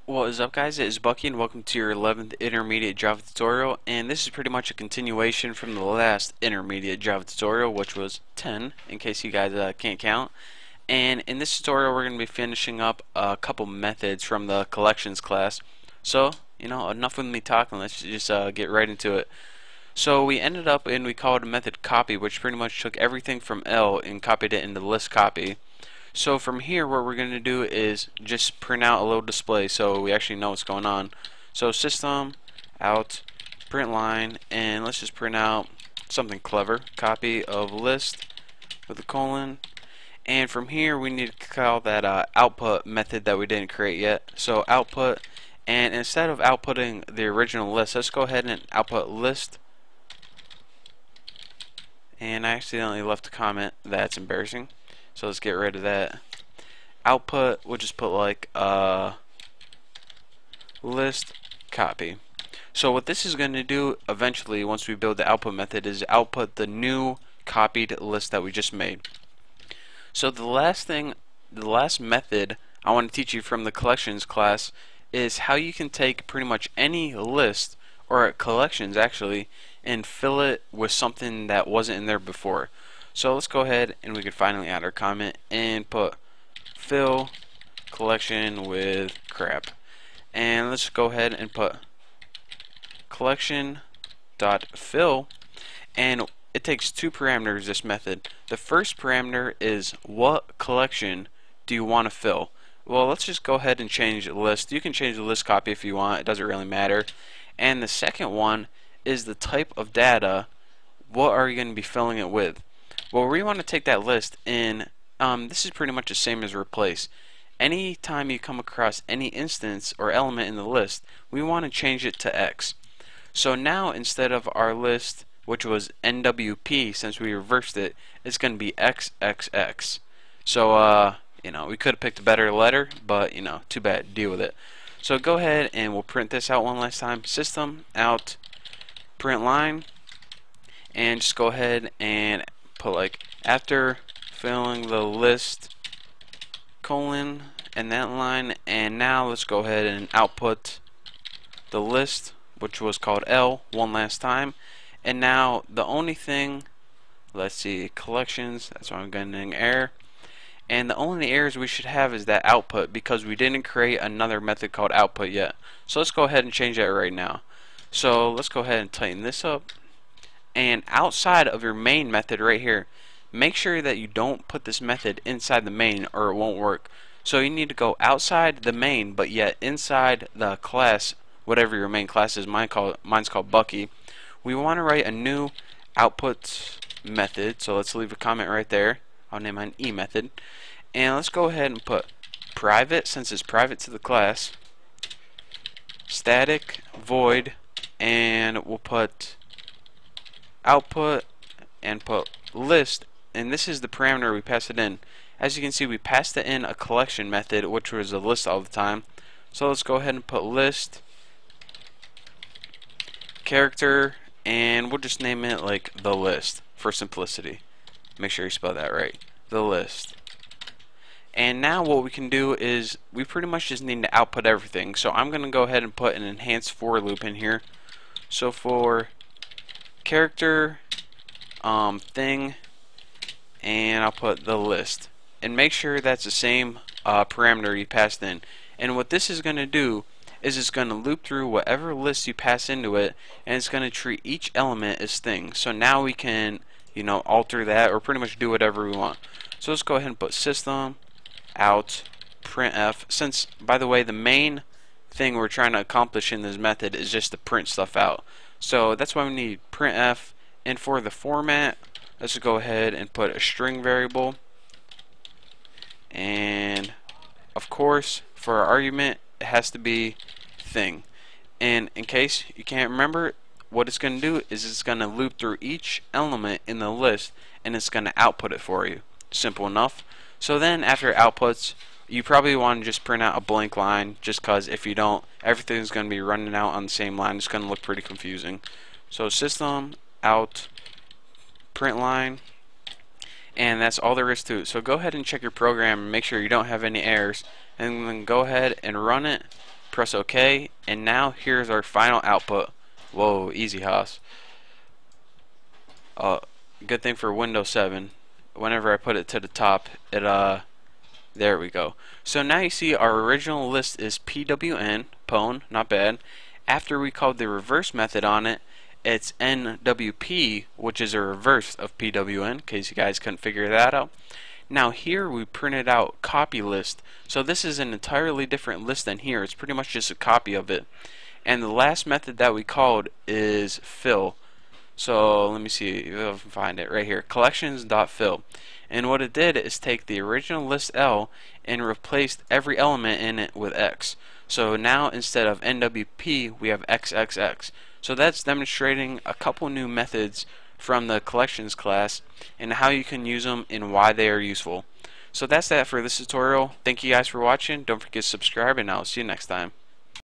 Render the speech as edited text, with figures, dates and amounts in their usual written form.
What is up, guys? It is Bucky and welcome to your 11th intermediate Java tutorial, and this is pretty much a continuation from the last intermediate Java tutorial, which was 10 in case you guys can't count. And in this tutorial we're going to be finishing up a couple methods from the collections class. So, enough with me talking, let's just get right into it. So we ended up and we called a method copy, which pretty much took everything from L and copied it into list copy. So from here, what we're going to do is just print out a little display so we actually know what's going on. So system out print line, and let's just print out something clever, copy of list with a colon. And from here we need to call that output method that we didn't create yet. So output, and instead of outputting the original list, let's go ahead and output list. And I accidentally left a comment. That's embarrassing. So let's get rid of that. Output, we'll just put like list copy. So what this is going to do eventually, once we build the output method, is output the new copied list that we just made. So the last method I want to teach you from the collections class is how you can take pretty much any list, or collections actually, and fill it with something that wasn't in there before. So let's go ahead and we can finally add our comment and put fill collection with crap. And let's go ahead and put collection dot fill, and it takes two parameters, this method. The first parameter is what collection do you want to fill. Well, let's just go ahead and change the list. You can change the list copy if you want, it doesn't really matter. And the second one is the type of data. What are you going to be filling it with? Well, we want to take that list, and this is pretty much the same as replace. Anytime you come across any instance or element in the list, we want to change it to X. So now instead of our list, which was NWP, since we reversed it, it's going to be XXX. So we could have picked a better letter, but too bad, deal with it. So go ahead and we'll print this out one last time. System out print line, and just go ahead and put like after filling the list colon and that line. And now let's go ahead and output the list, which was called L, one last time. And now the only thing, let's see, collections, that's why I'm getting an error. And the only errors we should have is that output, because we didn't create another method called output yet. So let's go ahead and change that right now. So let's go ahead and tighten this up. And outside of your main method right here, make sure that you don't put this method inside the main or it won't work. So you need to go outside the main, but yet inside the class, whatever your main class is. Mine's called Bucky. We want to write a new output method. So let's leave a comment right there. I'll name mine E method. And let's go ahead and put private, since it's private to the class, static void, and we'll put output and put list, and this is the parameter we pass it in. As you can see, we passed it in a collection method, which was a list all the time. So let's go ahead and put list character, and we'll just name it like the list for simplicity. Make sure you spell that right, the list. And now what we can do is we pretty much just need to output everything. So I'm going to go ahead and put an enhanced for loop in here. So for character thing, and I'll put the list, and make sure that's the same parameter you passed in. And what this is going to do is it's going to loop through whatever list you pass into it, and it's going to treat each element as thing. So now we can alter that or pretty much do whatever we want. So let's go ahead and put system out printf, since by the way the main thing we're trying to accomplish in this method is just to print stuff out. So that's why we need printf. And for the format, let's go ahead and put a string variable. And of course, for our argument, it has to be thing. And in case you can't remember, what it's going to do is it's going to loop through each element in the list, and it's going to output it for you. Simple enough. So then after it outputs, you probably want to just print out a blank line, just because if you don't, everything's going to be running out on the same line. It's going to look pretty confusing. So system out print line, and that's all there is to it. So go ahead and check your program and make sure you don't have any errors, and then go ahead and run it, press OK, and now here's our final output. Whoa, easy, Haas. Good thing for Windows 7. Whenever I put it to the top, it there we go. So now you see our original list is PWN, pwn, not bad. After we called the reverse method on it, it's NWP, which is a reverse of PWN, in case you guys couldn't figure that out. Now here we printed out copy list. So this is an entirely different list than here. It's pretty much just a copy of it. And the last method that we called is fill. So let me see if I can find it right here. Collections.fill. And what it did is take the original list L and replaced every element in it with X. So now instead of NWP we have XXX. So that's demonstrating a couple new methods from the collections class and how you can use them and why they are useful. So that's that for this tutorial. Thank you guys for watching. Don't forget to subscribe, and I'll see you next time.